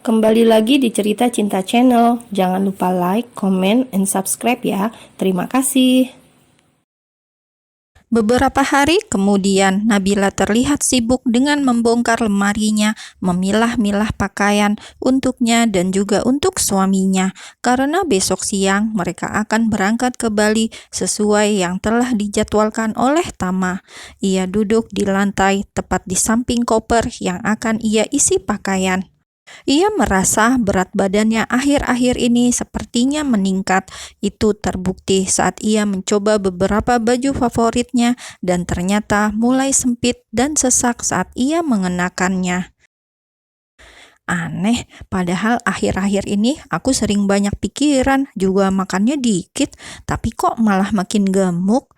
Kembali lagi di Cerita Cinta Channel. Jangan lupa like, comment, and subscribe ya. Terima kasih. Beberapa hari kemudian, Nabila terlihat sibuk dengan membongkar lemarinya, memilah-milah pakaian untuknya dan juga untuk suaminya, karena besok siang mereka akan berangkat ke Bali sesuai yang telah dijadwalkan oleh Tama. Ia duduk di lantai tepat di samping koper yang akan ia isi pakaian. Ia merasa berat badannya akhir-akhir ini sepertinya meningkat. Itu terbukti saat ia mencoba beberapa baju favoritnya dan ternyata mulai sempit dan sesak saat ia mengenakannya. Aneh, padahal akhir-akhir ini aku sering banyak pikiran, juga makannya dikit, tapi kok malah makin gemuk.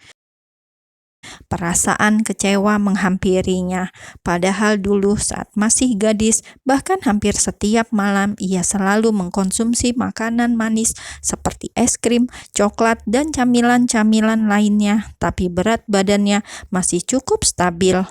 Perasaan kecewa menghampirinya, padahal dulu saat masih gadis, bahkan hampir setiap malam ia selalu mengkonsumsi makanan manis seperti es krim, coklat, dan camilan-camilan lainnya, tapi berat badannya masih cukup stabil.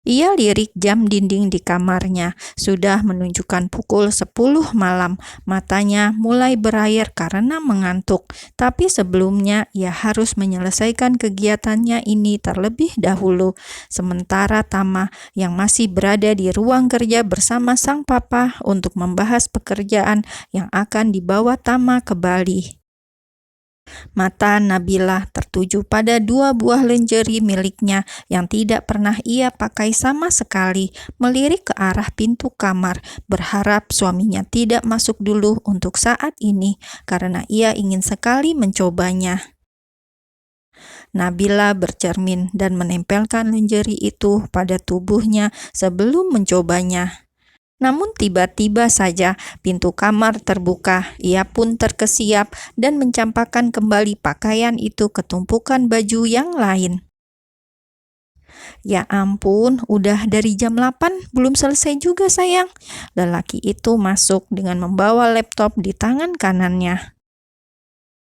Ia lirik jam dinding di kamarnya, sudah menunjukkan pukul 10 malam. Matanya mulai berair karena mengantuk, tapi sebelumnya ia harus menyelesaikan kegiatannya ini terlebih dahulu. Sementara Tama yang masih berada di ruang kerja bersama sang papa untuk membahas pekerjaan yang akan dibawa Tama ke Bali. Mata Nabila tertuju pada 2 buah lingerie miliknya yang tidak pernah ia pakai sama sekali, melirik ke arah pintu kamar, berharap suaminya tidak masuk dulu untuk saat ini, karena ia ingin sekali mencobanya. Nabila bercermin dan menempelkan lingerie itu pada tubuhnya sebelum mencobanya. Namun tiba-tiba saja pintu kamar terbuka, ia pun terkesiap dan mencampakkan kembali pakaian itu ke tumpukan baju yang lain. Ya ampun, udah dari jam 8 belum selesai juga sayang. Lelaki itu masuk dengan membawa laptop di tangan kanannya.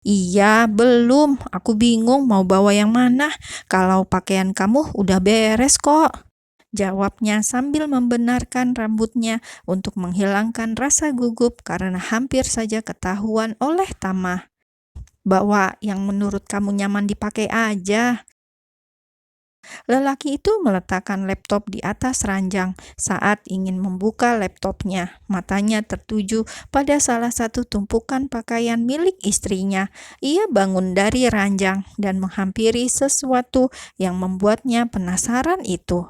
Iya, belum. Aku bingung mau bawa yang mana. Kalau pakaian kamu udah beres kok, jawabnya sambil membenarkan rambutnya untuk menghilangkan rasa gugup karena hampir saja ketahuan oleh Tama. Bawa yang menurut kamu nyaman dipakai aja. Lelaki itu meletakkan laptop di atas ranjang saat ingin membuka laptopnya. Matanya tertuju pada salah satu tumpukan pakaian milik istrinya. Ia bangun dari ranjang dan menghampiri sesuatu yang membuatnya penasaran itu.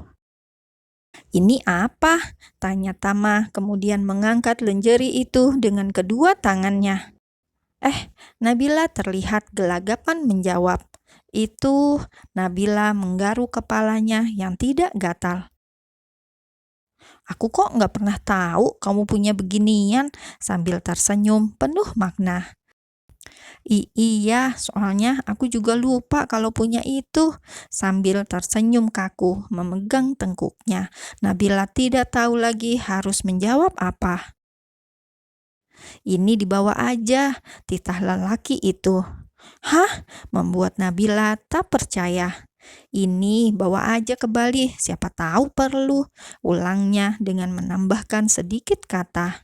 "Ini apa?" tanya Tama, kemudian mengangkat lingerie itu dengan kedua tangannya. Nabila terlihat gelagapan menjawab. "Itu," Nabila menggaruk kepalanya yang tidak gatal. "Aku kok nggak pernah tahu kamu punya beginian," sambil tersenyum penuh makna. Iya, soalnya aku juga lupa kalau punya itu." Sambil tersenyum kaku, memegang tengkuknya, Nabila tidak tahu lagi harus menjawab apa. "Ini dibawa aja," titah lelaki itu. "Hah?" membuat Nabila tak percaya. "Ini bawa aja ke Bali, siapa tahu perlu," ulangnya dengan menambahkan sedikit kata.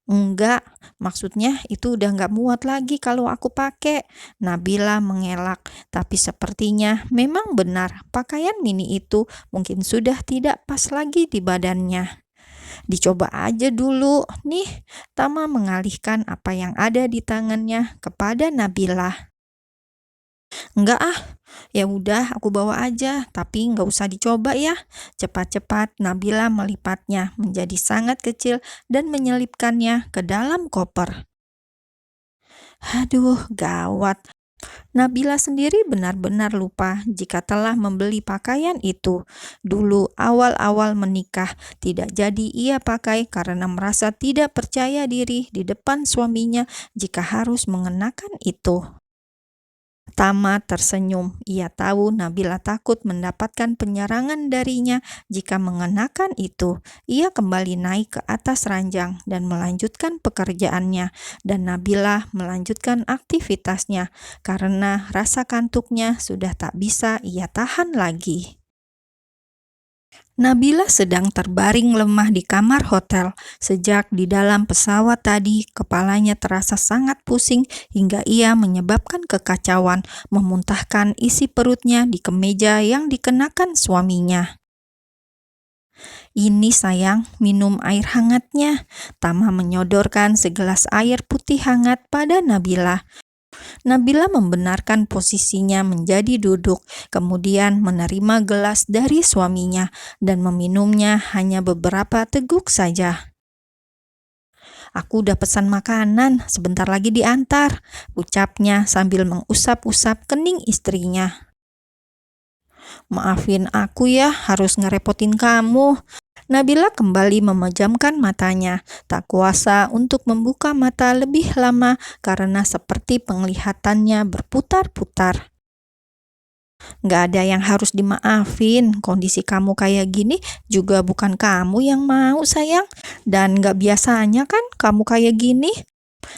"Enggak, maksudnya itu udah nggak muat lagi kalau aku pakai," Nabila mengelak. Tapi sepertinya memang benar, pakaian mini itu mungkin sudah tidak pas lagi di badannya. "Dicoba aja dulu, nih," Tama mengalihkan apa yang ada di tangannya kepada Nabila. "Enggak ah, ya udah aku bawa aja, tapi nggak usah dicoba ya." Cepat-cepat Nabila melipatnya menjadi sangat kecil dan menyelipkannya ke dalam koper. Aduh, gawat. Nabila sendiri benar-benar lupa jika telah membeli pakaian itu. Dulu awal-awal menikah, tidak jadi ia pakai karena merasa tidak percaya diri di depan suaminya jika harus mengenakan itu. Tama tersenyum. Ia tahu Nabila takut mendapatkan penyerangan darinya jika mengenakan itu. Ia kembali naik ke atas ranjang dan melanjutkan pekerjaannya, dan Nabila melanjutkan aktivitasnya karena rasa kantuknya sudah tak bisa ia tahan lagi. Nabila sedang terbaring lemah di kamar hotel. Sejak di dalam pesawat tadi, kepalanya terasa sangat pusing hingga ia menyebabkan kekacauan, memuntahkan isi perutnya di kemeja yang dikenakan suaminya. "Ini sayang, minum air hangatnya." Tama menyodorkan segelas air putih hangat pada Nabila. Nabila membenarkan posisinya menjadi duduk, kemudian menerima gelas dari suaminya dan meminumnya hanya beberapa teguk saja. "Aku udah pesan makanan, sebentar lagi diantar," ucapnya sambil mengusap-usap kening istrinya. "Maafin aku ya, harus ngerepotin kamu." Nabila kembali memejamkan matanya, tak kuasa untuk membuka mata lebih lama karena seperti penglihatannya berputar-putar. "Nggak ada yang harus dimaafin, kondisi kamu kayak gini juga bukan kamu yang mau sayang, dan nggak biasanya kan kamu kayak gini?"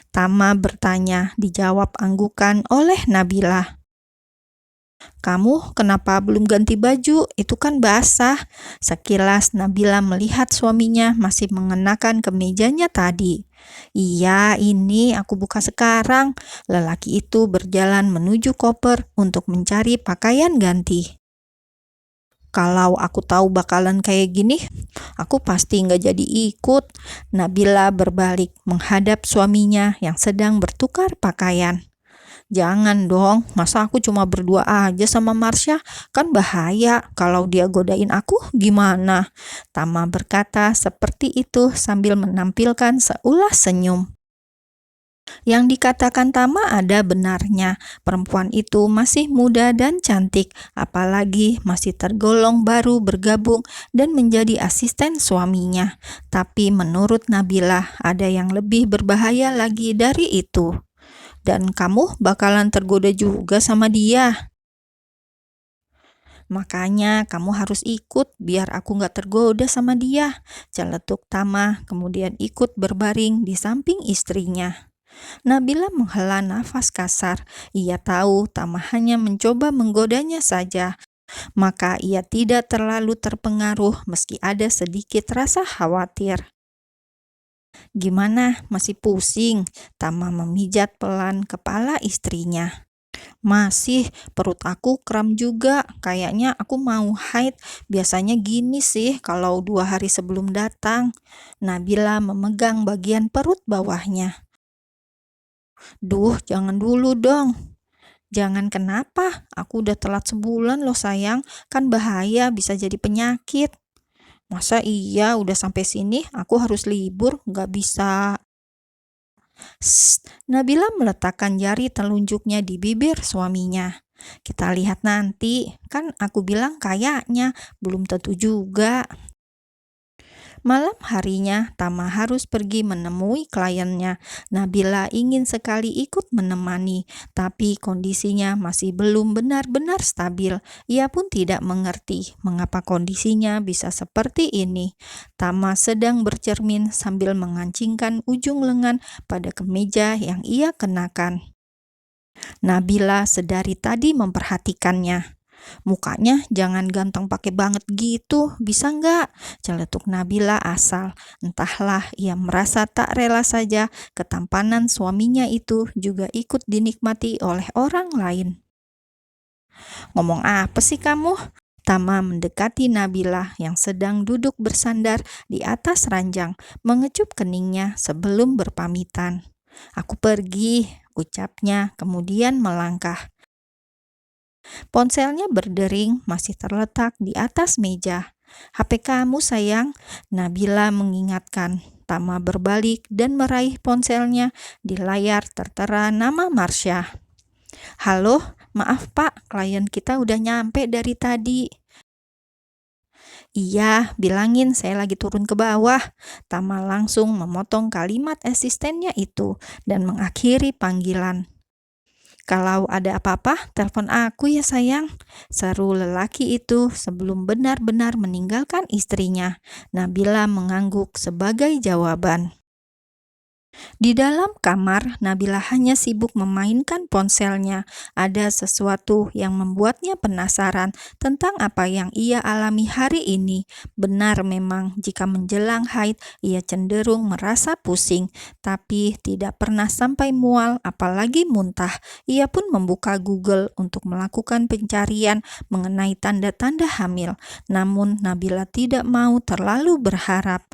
Tama bertanya, dijawab anggukan oleh Nabila. "Kamu kenapa belum ganti baju? Itu kan basah." Sekilas Nabila melihat suaminya masih mengenakan kemejanya tadi. "Iya, ini aku buka sekarang." Lelaki itu berjalan menuju koper untuk mencari pakaian ganti. "Kalau aku tahu bakalan kayak gini, aku pasti nggak jadi ikut." Nabila berbalik menghadap suaminya yang sedang bertukar pakaian. "Jangan dong, masa aku cuma berdua aja sama Marsha? Kan bahaya, kalau dia godain aku gimana?" Tama berkata seperti itu sambil menampilkan seulas senyum. Yang dikatakan Tama ada benarnya, perempuan itu masih muda dan cantik, apalagi masih tergolong baru bergabung dan menjadi asisten suaminya. Tapi menurut Nabila, ada yang lebih berbahaya lagi dari itu. "Dan kamu bakalan tergoda juga sama dia. Makanya kamu harus ikut biar aku nggak tergoda sama dia," celetuk Tama, kemudian ikut berbaring di samping istrinya. Nabila menghela nafas kasar. Ia tahu Tama hanya mencoba menggodanya saja, maka ia tidak terlalu terpengaruh meski ada sedikit rasa khawatir. "Gimana, masih pusing?" Tama memijat pelan kepala istrinya. "Masih, perut aku kram juga. Kayaknya aku mau haid. Biasanya gini sih kalau 2 hari sebelum datang." Nabila memegang bagian perut bawahnya. "Duh, jangan dulu dong." "Jangan kenapa? Aku udah telat sebulan loh sayang. Kan bahaya, bisa jadi penyakit." "Masa iya udah sampai sini aku harus libur? Nggak bisa." Nabila meletakkan jari telunjuknya di bibir suaminya. "Kita lihat nanti, kan aku bilang kayaknya, belum tentu juga." Malam harinya, Tama harus pergi menemui kliennya. Nabila ingin sekali ikut menemani, tapi kondisinya masih belum benar-benar stabil. Ia pun tidak mengerti mengapa kondisinya bisa seperti ini. Tama sedang bercermin sambil mengancingkan ujung lengan pada kemeja yang ia kenakan. Nabila sedari tadi memperhatikannya. "Mukanya jangan ganteng pakai banget gitu, bisa nggak?" celetuk Nabila asal. Entahlah, ia merasa tak rela saja ketampanan suaminya itu juga ikut dinikmati oleh orang lain. "Ngomong apa sih kamu?" Tama mendekati Nabila yang sedang duduk bersandar di atas ranjang, mengecup keningnya sebelum berpamitan. "Aku pergi," ucapnya, kemudian melangkah. Ponselnya berdering masih terletak di atas meja. "HP kamu sayang," Nabila mengingatkan. Tama berbalik dan meraih ponselnya. Di layar tertera nama Marsha. "Halo, maaf Pak, klien kita udah nyampe dari tadi." "Iya, bilangin saya lagi turun ke bawah." Tama langsung memotong kalimat asistennya itu dan mengakhiri panggilan. "Kalau ada apa-apa, telepon aku ya sayang," seru lelaki itu sebelum benar-benar meninggalkan istrinya. Nabila mengangguk sebagai jawaban. Di dalam kamar, Nabila hanya sibuk memainkan ponselnya. Ada sesuatu yang membuatnya penasaran tentang apa yang ia alami hari ini. Benar memang, jika menjelang haid, ia cenderung merasa pusing, tapi tidak pernah sampai mual, apalagi muntah. Ia pun membuka Google untuk melakukan pencarian mengenai tanda-tanda hamil. Namun, Nabila tidak mau terlalu berharap.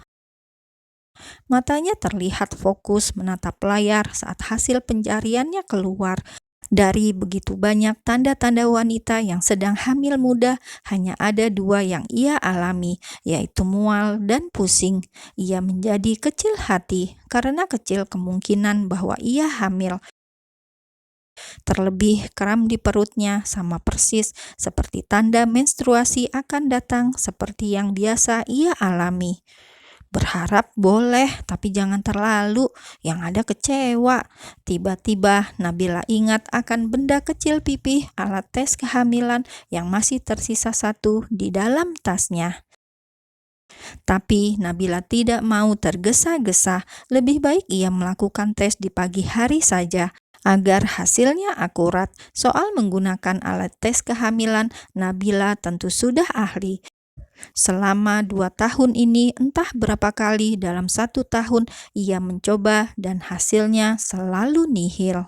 Matanya terlihat fokus menatap layar saat hasil pencariannya keluar. Dari begitu banyak tanda-tanda wanita yang sedang hamil muda, hanya ada 2 yang ia alami, yaitu mual dan pusing. Ia menjadi kecil hati karena kecil kemungkinan bahwa ia hamil. Terlebih kram di perutnya sama persis seperti tanda menstruasi akan datang seperti yang biasa ia alami. Berharap boleh, tapi jangan terlalu, yang ada kecewa. Tiba-tiba Nabila ingat akan benda kecil pipih alat tes kehamilan yang masih tersisa 1 di dalam tasnya. Tapi Nabila tidak mau tergesa-gesa, lebih baik ia melakukan tes di pagi hari saja. Agar hasilnya akurat, soal menggunakan alat tes kehamilan, Nabila tentu sudah ahli. Selama 2 tahun ini, entah berapa kali dalam 1 tahun ia mencoba dan hasilnya selalu nihil.